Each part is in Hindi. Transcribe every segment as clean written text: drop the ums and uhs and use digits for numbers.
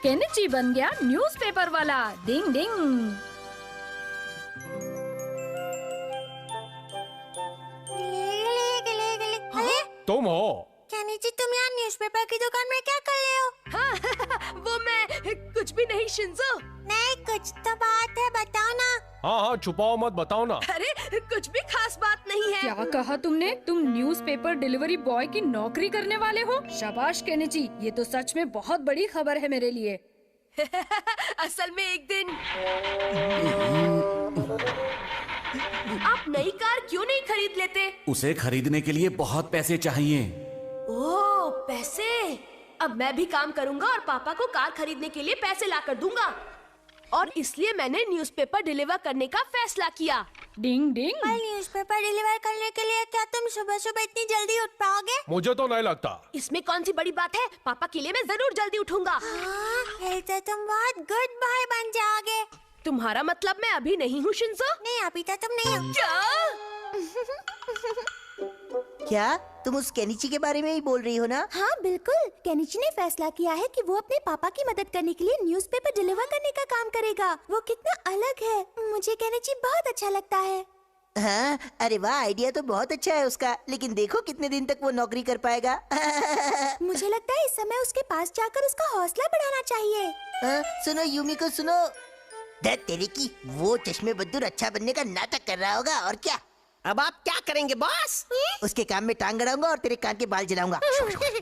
केनिची बन गया न्यूज़पेपर वाला। डिंग डिंग। तुम हो? केनिची, तुम यहाँ न्यूज़पेपर की दुकान में क्या कर रहे हो? हाँ, वो मैं कुछ भी नहीं शिंजो। नहीं, कुछ तो बात है, बताओ ना। हाँ, छुपाओ मत, बताओ ना। अरे कुछ भी खास बात नहीं है। क्या कहा तुमने? तुम न्यूज़पेपर डिलीवरी बॉय की नौकरी करने वाले हो? शाबाश केनिची, ये तो सच में बहुत बड़ी खबर है मेरे लिए। असल में एक दिन आप नई कार क्यों नहीं खरीद लेते? उसे खरीदने के लिए बहुत पैसे चाहिए। ओह, पैसे। अब मैं भी काम करूंगा और पापा को कार खरीदने के लिए पैसे ला कर दूंगा। और इसलिए मैंने न्यूज़पेपर डिलीवर करने का फैसला किया। डिंग डिंग। पर न्यूज़पेपर डिलीवर करने के लिए क्या तुम सुबह सुबह इतनी जल्दी उठ पाओगे? मुझे तो नहीं लगता। इसमें कौन सी बड़ी बात है? पापा के लिए मैं जरूर जल्दी उठूंगा। हाँ, फिर तो तुम बहुत गुड बॉय बन जाओगे। तुम्हारा मतलब मैं अभी नहीं हूँ शिंजो? नहीं, अभी तो तुम नहीं हो। क्या? क्या तुम उस केनिची के बारे में ही बोल रही हो ना? हाँ बिल्कुल, केनिची ने फैसला किया है कि वो अपने पापा की मदद करने के लिए न्यूज़पेपर डिलीवर करने का काम करेगा। वो कितना अलग है, मुझे केनिची बहुत अच्छा लगता है। हाँ, अरे वाह, आइडिया तो बहुत अच्छा है उसका, लेकिन देखो कितने दिन तक वो नौकरी कर पाएगा। मुझे लगता है इस समय उसके पास जाकर उसका हौसला बढ़ाना चाहिए। हाँ, सुनो यूमी को सुनो। दैट तेरी की, वो चश्मे बद्दूर अच्छा बनने का नाटक कर रहा होगा और क्या। अब आप क्या करेंगे बॉस? उसके काम में टांग अड़ाऊंगा और तेरे कान के बाल जलाऊंगा। पहले बहुत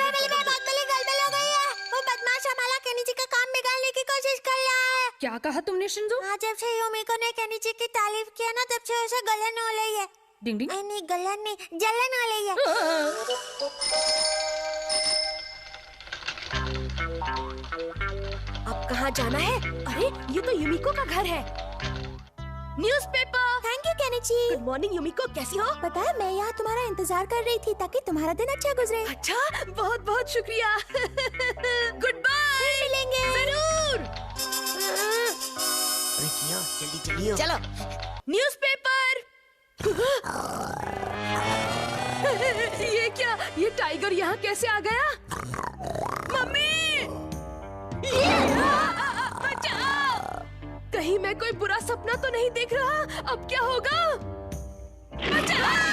बड़ी गड़बड़ हो गई है। वो बदमाश हमारा केनिची का काम बिगाड़ने की कोशिश कर रहा है। क्या कहा तुमने शिंजो? हाँ, जब से यूमिको ने केनिची की तारीफ किया ना, तब से उसे गलन हो रही है। डिंग डिंग। नहीं, गलन नहीं, जलन हो रही है। अब कहाँ जाना है? अरे ये तो युमिको का घर है। Newspaper. Thank you Kenichi. Good morning Yumiko, कैसी हो? पता है, मैं यहाँ तुम्हारा इंतजार कर रही थी ताकि तुम्हारा दिन अच्छा गुजरे। अच्छा, बहुत बहुत शुक्रिया। Goodbye. मिलेंगे जरूर। जल्दी चलिए। चलो। न्यूज़पेपर। ये क्या? ये टाइगर यहाँ कैसे आ गया? मम्मी! बचाओ! कहीं मैं कोई बुरा सपना तो नहीं देख रहा? अब क्या होगा? बचाओ!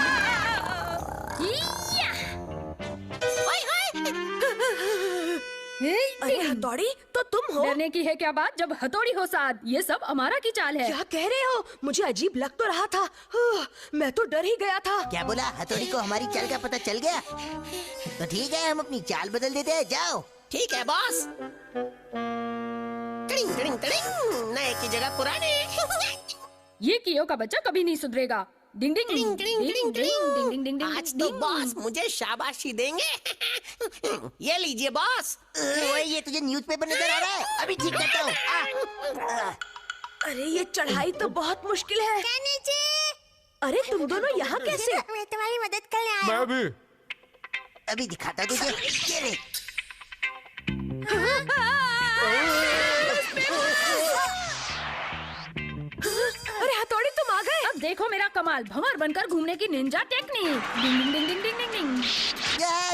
अरे हथौड़ी, तो तुम हो? डरने की है क्या बात, जब हथौड़ी हो साथ। ये सब अमारा की चाल है। क्या कह रहे हो? मुझे अजीब लग तो रहा था। मैं तो डर ही गया था। क्या बोला? हथौड़ी को हमारी चाल का पता चल गया? तो ठीक है, हम अपनी चाल बदल देते हैं। जाओ। ठीक है बॉस। टिडिंग टिडिंग टिडिंग, नए की जगह पुराने। ये कियो का बच्चा कभी नहीं सुधरेगा। डिंग डिंग टिडिंग टिडिंग टिडिंग टिडिंग। डिंग डिंग। आज तो बॉस मुझे शाबाशी देंगे। ये लीजिए बॉस। ओए, ये तुझे न्यूज़पेपर नजर आ रहा है? अभी ठीक करता हूँ। अरे ये चढ़ाई तो बहुत मुश्किल है। केनिची! अरे तुम दोनों यहाँ कैसे? मैं तुम्हारी मदद करने आया मैं हूँ। भी। अभी दिखाता तुझे। ये ले। अरे हथौड़ी, तुम आ गए। अब देखो मेरा कमाल, भंवर बनकर घूमने की निंजा टेक्निक। डिंग डिंग डिंग डिंग डिंग डिंग।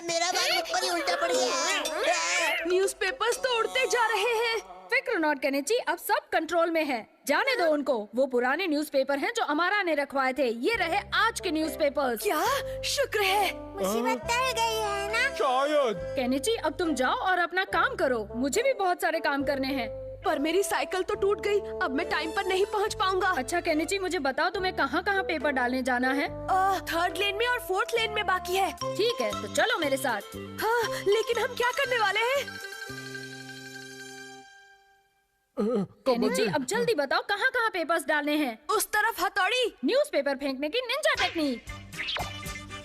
मेरा बाल मुझ पर ही उल्टा पड़ गया। न्यूज़पेपर्स तो उड़ते जा रहे हैं। फिक्र नॉट केनिची, अब सब कंट्रोल में है। जाने दो उनको। वो पुराने न्यूज़पेपर हैं जो अमारा ने रखवाए थे। ये रहे आज के न्यूज़पेपर्स। क्या? शुक्र है। मुसीबत टल गई है ना? शायद। केनिची, अब तुम जाओ और अपना काम करो। मुझे भी बहुत सारे काम करने हैं। पर मेरी साइकिल तो टूट गई। अब मैं टाइम पर नहीं पहुंच पाऊंगा। अच्छा केनिची, मुझे बताओ तुम्हें कहाँ कहाँ पेपर डालने जाना है? थर्ड लेन में और फोर्थ लेन में बाकी है। ठीक है, तो चलो मेरे साथ। हाँ, लेकिन हम क्या करने वाले हैं? केनिची, अब जल्दी बताओ कहाँ कहाँ पेपर्स डालने हैं? उस तरफ हथौड़ी। न्यूज़पेपर फेंकने की निंजा टेक्निक।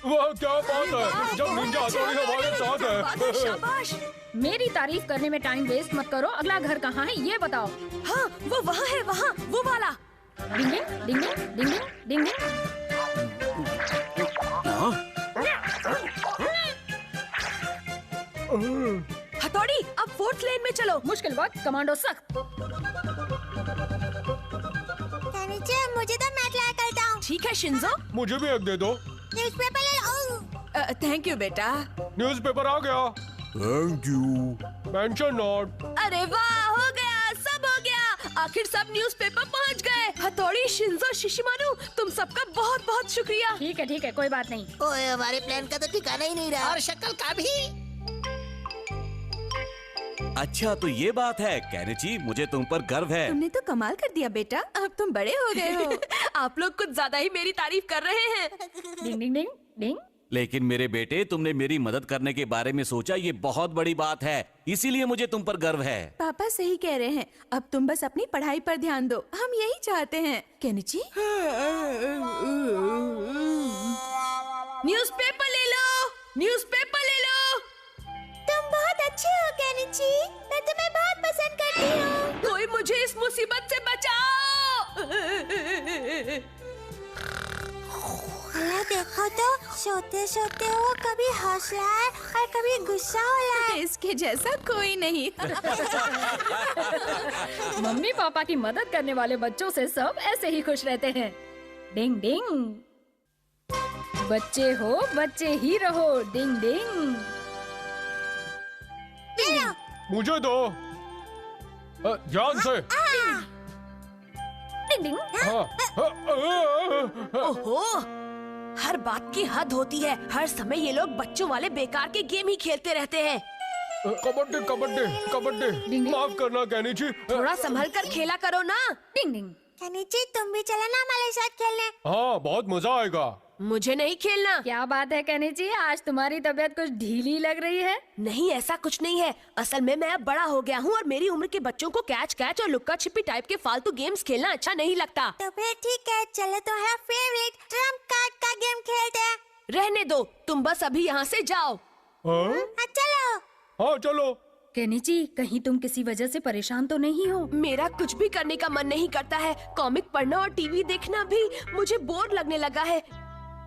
वह क्या बात है, जब निंजा हथौड़ी हमारे साथ है। शाबाश। मेरी तारीफ करने में टाइम वेस्ट मत करो। अगला घर कहाँ है ये बताओ। हाँ, वो वहाँ है, वहाँ, वो वाला। डिंग डिंग डिंग डिंग डिंग डिंग। हथौड़ी, अब फोर्थ लेन में चलो। मुश्किल वक्त, कमांडो सख्त। केनिची, मुझे तो मैं ट्राई करता हूँ। ठीक है शिंजो। मुझे भी एक दे दो। न्यूज़पेपर ले लो। थैंक यू बेटा। न्यूज़पेपर आ गया। Thank you. Mention note. अरे वाह, हो गया, सब हो गया। आखिर सब न्यूज़पेपर पहुंच गए। हथौड़ी, शिंजो, शिशिमारू, तुम सबका बहुत बहुत शुक्रिया। ठीक है, कोई बात नहीं। ओए, हमारे प्लान का तो ठिकाना ही नहीं रहा। और शक्ल का भी। अच्छा तो ये बात है केनिची, मुझे तुम पर गर्व है। तुमने तो कमाल कर दिया बेटा, अब तुम बड़े हो गए हो। आप लोग कुछ ज्यादा ही मेरी तारीफ कर रहे हैं। डिंग डिंग डिंग डिंग। लेकिन मेरे बेटे, तुमने मेरी मदद करने के बारे में सोचा, ये बहुत बड़ी बात है, इसीलिए मुझे तुम पर गर्व है। पापा सही कह रहे हैं, अब तुम बस अपनी पढ़ाई पर ध्यान दो, हम यही चाहते हैं। केनिची, न्यूज़पेपर ले लो, न्यूज़पेपर ले लो। तुम बहुत अच्छे हो केनिची, मैं तुम्हें बहुत पसंद करती हूँ। कोई मुझे इस मुसीबत से बचाओ। देखो तो, सोते सोते वो कभी हौसला है और कभी गुस्सा होला है। इसके जैसा कोई नहीं। मम्मी पापा की मदद करने वाले बच्चों से सब ऐसे ही खुश रहते हैं। डिंग डिंग। बच्चे हो, बच्चे ही रहो। डिंग डिंग। मुझे दो। ध्यान से। डिंग डिंग। ओहो, हर बात की हद होती है। हर समय ये लोग बच्चों वाले बेकार के गेम ही खेलते रहते हैं। कबड्डी कबड्डी कबड्डी। माफ करना केनिची। थोड़ा संभल कर खेला करो ना। डिंग डिंग। केनिची, तुम भी चलो ना हमारे साथ खेलने। हाँ, बहुत मजा आएगा। मुझे नहीं खेलना। क्या बात है केनिची, आज तुम्हारी तबीयत कुछ ढीली लग रही है। नहीं, ऐसा कुछ नहीं है। असल में मैं अब बड़ा हो गया हूँ और मेरी उम्र के बच्चों को कैच कैच और लुक्का छिपी टाइप के फालतू गेम्स खेलना अच्छा नहीं लगता। तो फिर ठीक है, चलो तुम्हारा फेवरेट ट्रम्प कार्ड का गेम खेलते हैं। रहने दो, तुम बस अभी यहाँ से जाओ। हाँ? चलो। हाँ चलो। केनिची, कहीं तुम किसी वजह से परेशान तो नहीं हो? मेरा कुछ भी करने का मन नहीं करता है। कॉमिक पढ़ना और टीवी देखना भी मुझे बोर लगने लगा है।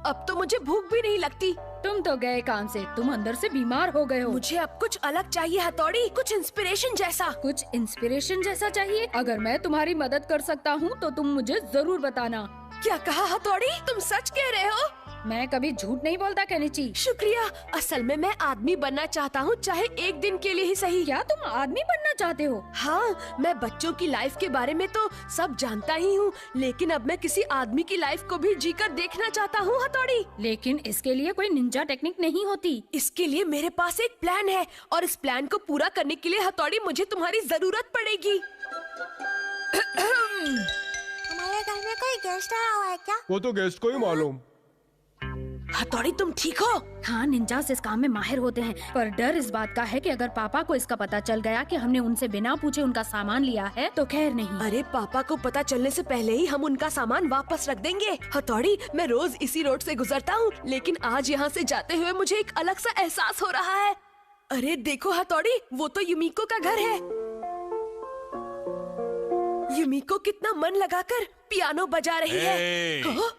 अब तो मुझे भूख भी नहीं लगती। तुम तो गए काम से, तुम अंदर से बीमार हो गए हो। मुझे अब कुछ अलग चाहिए हथौड़ी, कुछ इंस्पिरेशन जैसा। कुछ इंस्पिरेशन जैसा चाहिए? अगर मैं तुम्हारी मदद कर सकता हूँ तो तुम मुझे जरूर बताना। क्या कहा हथौड़ी? तुम सच कह रहे हो? मैं कभी झूठ नहीं बोलता केनिची। शुक्रिया। असल में मैं आदमी बनना चाहता हूँ, चाहे एक दिन के लिए ही सही। क्या तुम आदमी बनना चाहते हो? हाँ, मैं बच्चों की लाइफ के बारे में तो सब जानता ही हूँ, लेकिन अब मैं किसी आदमी की लाइफ को भी जीकर देखना चाहता हूँ हथौड़ी। लेकिन इसके लिए कोई निंजा टेक्निक नहीं होती। इसके लिए मेरे पास एक प्लान है और इस प्लान को पूरा करने के लिए हथौड़ी मुझे तुम्हारी जरूरत पड़ेगी। हमारे घर में कोई गेस्ट आया हुआ है क्या? वो तो गेस्ट को ही मालूम। हथौड़ी, तुम ठीक हो? हाँ, निंजास इस काम में माहिर होते हैं, पर डर इस बात का है कि अगर पापा को इसका पता चल गया कि हमने उनसे बिना पूछे उनका सामान लिया है तो खैर नहीं। अरे पापा को पता चलने से पहले ही हम उनका सामान वापस रख देंगे। हथौड़ी, मैं रोज इसी रोड से गुजरता हूँ, लेकिन आज यहाँ से जाते हुए मुझे एक अलग सा एहसास हो रहा है। अरे देखो हथौड़ी, वो तो युमिको का घर है। युमिको कितना मन लगाकर पियानो बजा रही है। हाँ?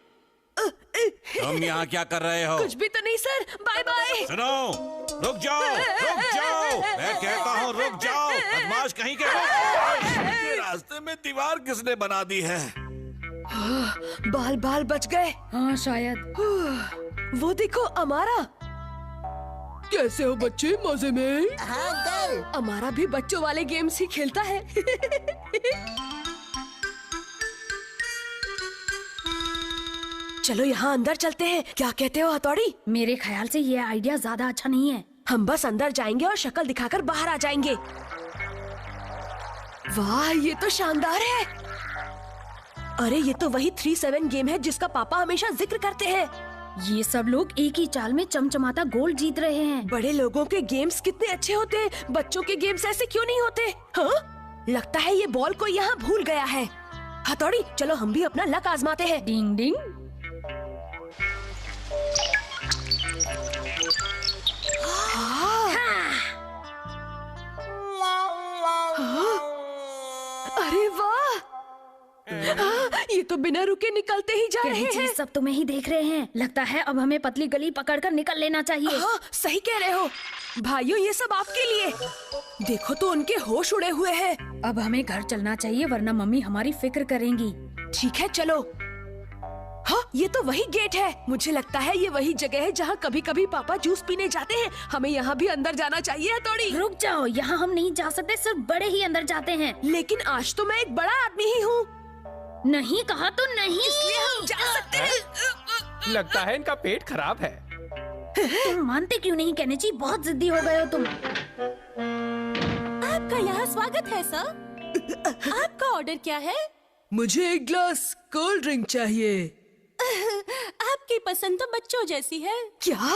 तुम यहाँ क्या कर रहे हो? कुछ भी तो नहीं सर, बाय बाय। सुनो, रुक जाओ, मैं कहता हूँ रुक जाओ, बदमाश कहीं के। ये रास्ते में दीवार किसने बना दी है? बाल बाल बच गए। हाँ शायद। वो देखो अमारा। कैसे हो बच्चे, मजे में? हाँ अंकल। अमारा भी बच्चों वाले गेम्स ही खेलता है। चलो यहाँ अंदर चलते हैं, क्या कहते हो हथौड़ी? मेरे ख्याल से ये आइडिया ज्यादा अच्छा नहीं है। हम बस अंदर जाएंगे और शक्ल दिखाकर बाहर आ जाएंगे। वाह, ये तो शानदार है। अरे ये तो वही 3-7 गेम है जिसका पापा हमेशा जिक्र करते हैं। ये सब लोग एक ही चाल में चमचमाता गोल्ड जीत रहे हैं। बड़े लोगों के गेम्स कितने अच्छे होते हैं, बच्चों के गेम्स ऐसे क्यों नहीं होते? हाँ? लगता है ये बॉल को यहाँ भूल गया है। हथौड़ी, चलो हम भी अपना लक आजमाते हैं। डिंग डिंग। अरे वाह, ये तो बिना रुके निकलते ही जा रहे हैं। सब तुम्हें ही देख रहे हैं। लगता है अब हमें पतली गली पकड़कर निकल लेना चाहिए। हाँ, सही कह रहे हो भाइयों, ये सब आपके लिए। देखो तो उनके होश उड़े हुए हैं। अब हमें घर चलना चाहिए वरना मम्मी हमारी फिक्र करेंगी। ठीक है चलो। हाँ, ये तो वही गेट है। मुझे लगता है ये वही जगह है जहाँ कभी कभी पापा जूस पीने जाते हैं। हमें यहाँ भी अंदर जाना चाहिए हथौड़ी। रुक जाओ, यहाँ हम नहीं जा सकते, सिर्फ बड़े ही अंदर जाते हैं। लेकिन आज तो मैं एक बड़ा आदमी ही हूँ। नहीं कहा तो नहीं, इसलिए हम जा सकते हैं। लगता है इनका पेट खराब है। तुम मानते क्यों नहीं केनिची? बहुत जिद्दी हो गए हो तुम। आपका यहाँ स्वागत है सर। आपका ऑर्डर क्या है? मुझे एक ग्लास कोल्ड ड्रिंक चाहिए। आपकी पसंद तो बच्चों जैसी है। क्या?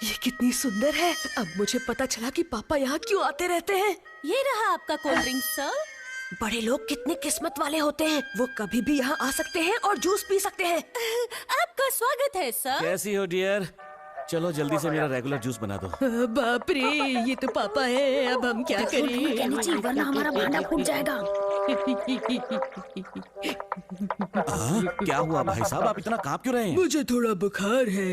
ये कितनी सुंदर है। अब मुझे पता चला कि पापा यहाँ क्यों आते रहते हैं। ये रहा आपका कोल्ड ड्रिंक सर। बड़े लोग कितने किस्मत वाले होते हैं। वो कभी भी यहाँ आ सकते हैं और जूस पी सकते हैं। आपका स्वागत है सर। कैसी हो डियर? चलो जल्दी से मेरा रेगुलर जूस बना दो। बाप रे, ये तो पापा है। अब हम क्या करें? केनिची, वरना हमारा भांडा फूट जाएगा। क्या हुआ भाई साहब, आप इतना कांप क्यों रहे हैं? मुझे थोड़ा बुखार है।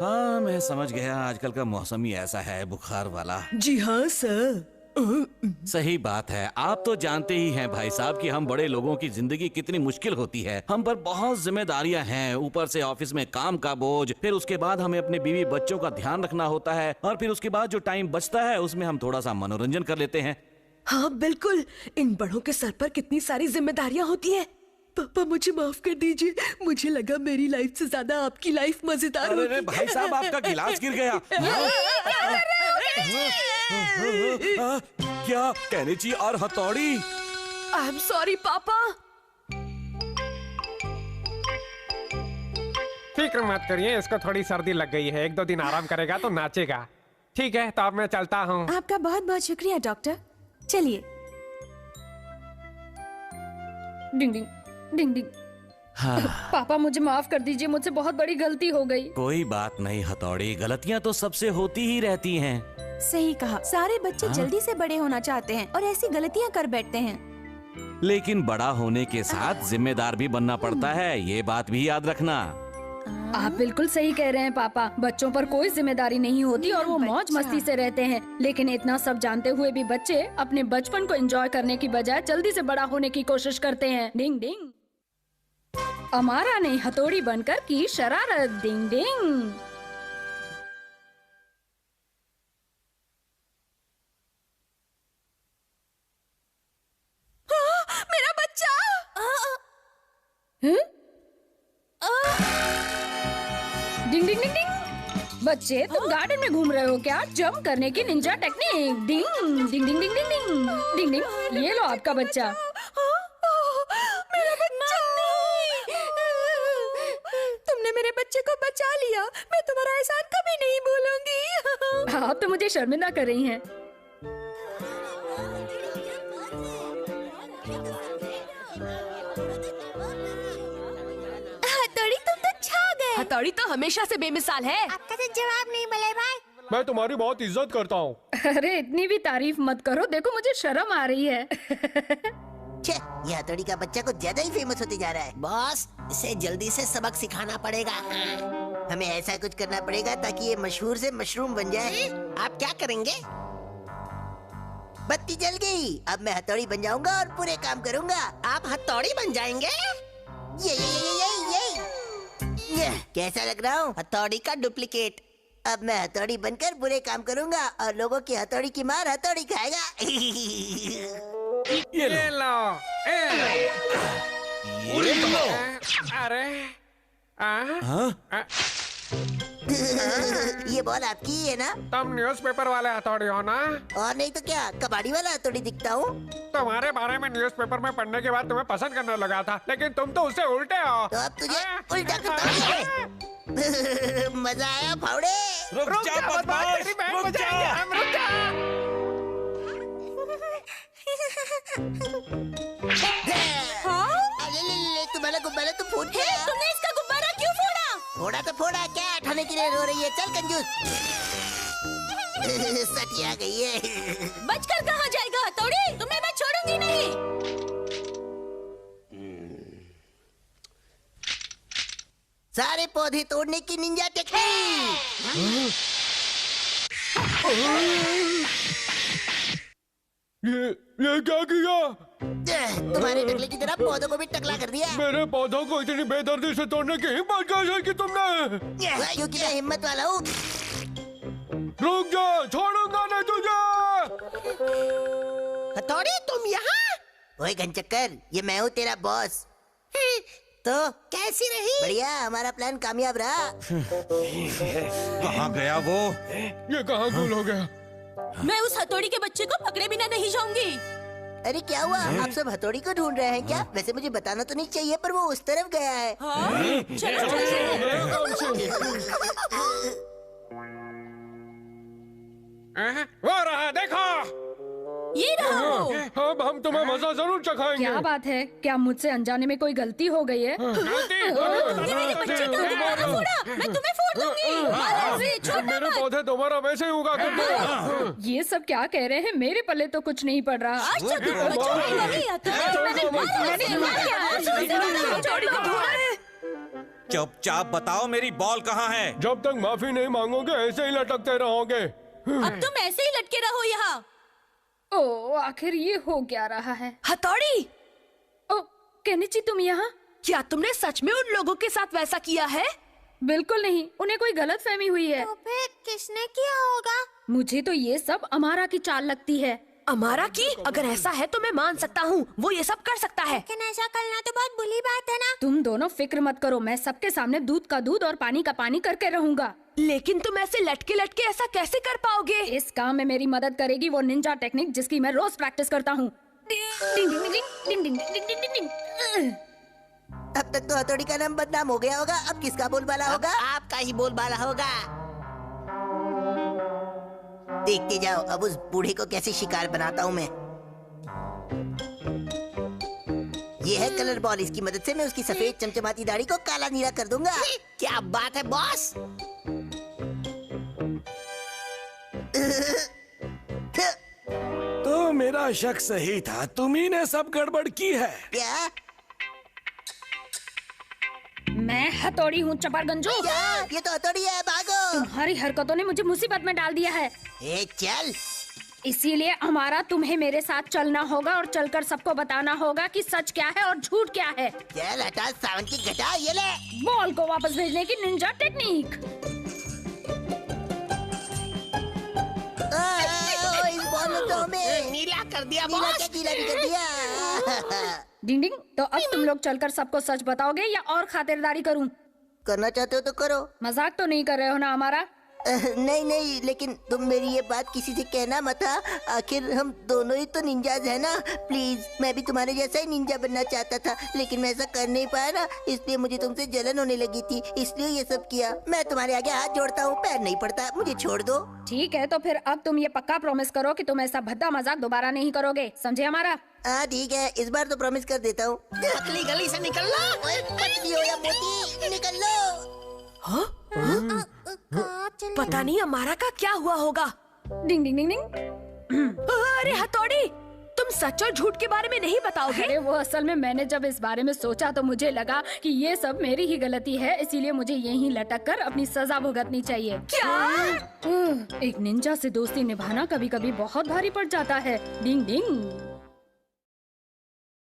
हाँ मैं समझ गया, आजकल का मौसम ही ऐसा है, बुखार वाला। जी हाँ सर। सही बात है। आप तो जानते ही हैं भाई साहब कि हम बड़े लोगों की जिंदगी कितनी मुश्किल होती है। हम पर बहुत जिम्मेदारियां हैं, ऊपर से ऑफिस में काम का बोझ, फिर उसके बाद हमें अपने बीवी बच्चों का ध्यान रखना होता है, और फिर उसके बाद जो टाइम बचता है उसमें हम थोड़ा सा मनोरंजन कर लेते हैं। हाँ बिल्कुल, इन बड़ों के सर पर कितनी सारी जिम्मेदारियां होती हैं। पापा मुझे माफ कर दीजिए। मुझे लगा मेरी लाइफ से ज्यादा आपकी लाइफ मजेदार होगी। अरे भाई साहब, आपका गिलास गिर गया। क्या केनिची और हथौड़ी? आई एम सॉरी पापा। फिक्र मत करिए, इसको थोड़ी सर्दी लग गई है, 1-2 दिन आराम करेगा तो नाचेगा। ठीक है, तो अब मैं चलता हूँ। आपका बहुत बहुत शुक्रिया डॉक्टर। चलिए। डिंग डिंग डिंग डिंग। हाँ। पापा मुझे माफ कर दीजिए, मुझसे बहुत बड़ी गलती हो गई। कोई बात नहीं हथौड़ी, गलतियाँ तो सबसे होती ही रहती हैं। सही कहा। सारे बच्चे जल्दी से बड़े होना चाहते हैं और ऐसी गलतियां कर बैठते हैं। लेकिन बड़ा होने के साथ जिम्मेदार भी बनना पड़ता है, ये बात भी याद रखना। आप बिल्कुल सही कह रहे हैं पापा। बच्चों पर कोई जिम्मेदारी नहीं होती और वो मौज मस्ती से रहते हैं। लेकिन इतना सब जानते हुए भी बच्चे अपने बचपन को एंजॉय करने की बजाय जल्दी से बड़ा होने की कोशिश करते हैं। डिंग डिंग। अमारा ने हथौड़ी बनकर की शरारत। डिंग डिंग। मेरा बच्चा। डिंग डिंग डिंग डिंग। बच्चे तुम गार्डन में घूम रहे हो क्या? जंप करने की निंजा टेक्निक। डिंग डिंग डिंग डिंग डिंग डिंग डिंग डिंग। ये लो आपका बच्चा। मेरा बच्चा। तुमने मेरे बच्चे को बचा लिया। मैं तुम्हारा एहसान कभी नहीं भूलूंगी। आप तो मुझे शर्मिंदा कर रही हैं। हथौड़ी तुम तो छा गए। हथौड़ी तो हमेशा से बेमिसाल है। आपका तो जवाब नहीं बले भाई। मैं तुम्हारी बहुत इज्जत करता हूँ। अरे इतनी भी तारीफ मत करो, देखो मुझे शर्म आ रही है। छे, ये हथौड़ी का बच्चा कुछ ज्यादा ही फेमस होते जा रहा है। बॉस, इसे जल्दी से सबक सिखाना पड़ेगा। हमें ऐसा कुछ करना पड़ेगा ताकि ये मशहूर से मशरूम बन जाए। आप क्या करेंगे? बत्ती जल गई, अब मैं हथौड़ी बन जाऊंगा और पूरे काम करूंगा। आप हथौड़ी बन जाएंगे? ये कैसा लग रहा हूँ? हथौड़ी का डुप्लीकेट। अब मैं हथौड़ी बनकर बुरे काम करूंगा और लोगों की हथौड़ी की मार हथौड़ी खाएगा। ये लो। ये लो। अरे हाँ? ये बॉल आपकी ही है ना? तुम न्यूज़पेपर वाले हथौड़ी हो ना? और नहीं तो क्या, कबाड़ी वाला हथौड़ी दिखता हूँ। तुम्हारे बारे में न्यूज़पेपर में पढ़ने के बाद तुम्हें पसंद करने लगा था, लेकिन तुम तो उससे उल्टे हो। तो अब तुझे उल्टा करता हूँ। मजा आया फावड़े? रुक जा बदमाश, तेरी बहन रुक बजाएंगे जा। हम, रुक जा। ले, तुम्हारा गुब्बारा तो फूट गया। तुमने इसका गुब्बारा क्यों फोड़ा? फोड़ा तो फोड़ा, क्या उठाने के लिए रो रही है? चल कंजूस। सटिया गई है। बचकर कहाँ जाएगा हथौड़ी? तुम्हें मैं छोड़ूंगी नहीं। सारे पौधे तोड़ने की निंजा टेक्निक। ये क्या किया? तुम्हारे टकले की तरह पौधों को भी टकला कर दिया। मेरे पौधों को इतनी बेदर्दी से तोड़ने की हिम्मत कैसे की तुमने? क्योंकि मैं हिम्मत वाला हूँ। रुक जा, छोड़ूंगा नहीं तुझे। हथौड़ी तुम यहाँ? ओए घनचक्कर, ये मैं हूँ तेरा बॉस। तो कैसी रही? बढ़िया, हमारा प्लान कामयाब रहा। कहाँ गया वो? ये कहाँ गुल हो गया? मैं उस हथौड़ी के बच्चे को पकड़े बिना नहीं जाऊंगी। अरे क्या हुआ? आप सब हथौड़ी को ढूंढ रहे हैं क्या? वैसे मुझे बताना तो नहीं चाहिए, पर वो उस तरफ गया है। हाँ? वो रहा, देखो। ये रहा वो। अब हम तुम्हें मजा जरूर चखाएंगे। क्या बात है? क्या मुझसे अनजाने में कोई गलती हो गई है? तुमने मेरे बच्चे को दोबारा फोड़ा, मैं तुम्हें फोड़ दूंगी। मारो इसे, छोड़ना मेरे मत। पौधे दोबारा वैसे ही उगा करते। ये सब क्या कह रहे हैं? मेरे पल्ले तो कुछ नहीं पड़ रहा। आज तो तुम बचाएंगे नहीं, हथौड़ी। हथौड़ी को ढूंढा है। चुपचाप बताओ मेरी बॉल कहाँ है? जब तक माफी नहीं मांगोगे ऐसे ही लटकते रहोगे। अब तुम ऐसे ही लटके रहो यहाँ। ओ, आखिर ये हो क्या रहा है? हथौड़ी, ओ, केनिची तुम यहाँ? क्या तुमने सच में उन लोगों के साथ वैसा किया है? बिल्कुल नहीं, उन्हें कोई गलतफहमी हुई है। तो फिर किसने किया होगा? मुझे तो ये सब अमारा की चाल लगती है। अमारा की? अगर ऐसा है तो मैं मान सकता हूँ, वो ये सब कर सकता है। लेकिन ऐसा करना तो बहुत बुरी बात है ना। तुम दोनों फिक्र मत करो, मैं सबके सामने दूध का दूध और पानी का पानी करके रहूंगा। लेकिन तुम ऐसे लटके लटके ऐसा कैसे कर पाओगे? इस काम में मेरी मदद करेगी वो निंजा टेक्निक जिसकी मैं रोज प्रैक्टिस करता हूँ। डिंग डिंग डिंग डिंग डिंग डिंग डिंग डिंग डिंग। अब तक तो हथौड़ी का नाम बदनाम हो गया होगा, अब किसका बोलबाला होगा? आपका ही बोलबाला होगा। देखते जाओ, अब उस बूढ़े को कैसे शिकार बनाता हूँ मैं। ये है कलर बॉल, इसकी मदद से मैं उसकी सफेद चमचमाती दाढ़ी को काला नीला कर दूंगा। क्या बात है बॉस? तो मेरा शक सही था, तुम्ही ने सब गड़बड़ की है। क्या? मैं हथौड़ी हूँ चपरगंजो। क्या? ये तो हथौड़ी है, भागो। तुम्हारी हरकतों ने मुझे मुसीबत में डाल दिया है। ए चल। इसीलिए हमारा तुम्हें मेरे साथ चलना होगा और चलकर सबको बताना होगा कि सच क्या है और झूठ क्या है। चल हटा सावन की घटा, ये ले। बॉल को वापस भेजने की निंजा टेक्निक। इस बॉल ने तो हमें नीला कर दिया नीला बॉस। क्या गीला भी कर दिया। डिंग डिंग, तो अब तुम लोग चलकर सबको सच बताओगे या और खातिरदारी करूं? करना चाहते हो तो करो। मजाक तो नहीं कर रहे हो ना हमारा? नहीं नहीं, लेकिन तुम मेरी ये बात किसी से कहना मत। आखिर हम दोनों ही तो निंजाज है ना। प्लीज, मैं भी तुम्हारे जैसा ही निंजा बनना चाहता था, लेकिन मैं ऐसा कर नहीं पाया ना, इसलिए मुझे तुमसे जलन होने लगी थी, इसलिए ये सब किया। मैं तुम्हारे आगे हाथ जोड़ता हूँ, पैर नहीं पड़ता, मुझे छोड़ दो। ठीक है, तो फिर अब तुम ये पक्का प्रॉमिस करो कि तुम ऐसा भद्दा मजाक दोबारा नहीं करोगे, समझे हमारा? हाँ ठीक है, इस बार तो प्रॉमिस कर देता हूँ। पतली गली से निकल लो। पतली हो या मोटी, निकल लो। हाँ? पता नहीं हमारा का क्या हुआ होगा। डिंग डिंग डिंग डिंग। अरे हथौड़ी, तुम सच और झूठ के बारे में नहीं बताओगे? अरे वो असल में मैंने जब इस बारे में सोचा तो मुझे लगा कि ये सब मेरी ही गलती है, इसीलिए मुझे यहीं लटक कर अपनी सजा भुगतनी चाहिए। क्या? एक निंजा से दोस्ती निभाना कभी कभी बहुत भारी पड़ जाता है। डिंग डिंग।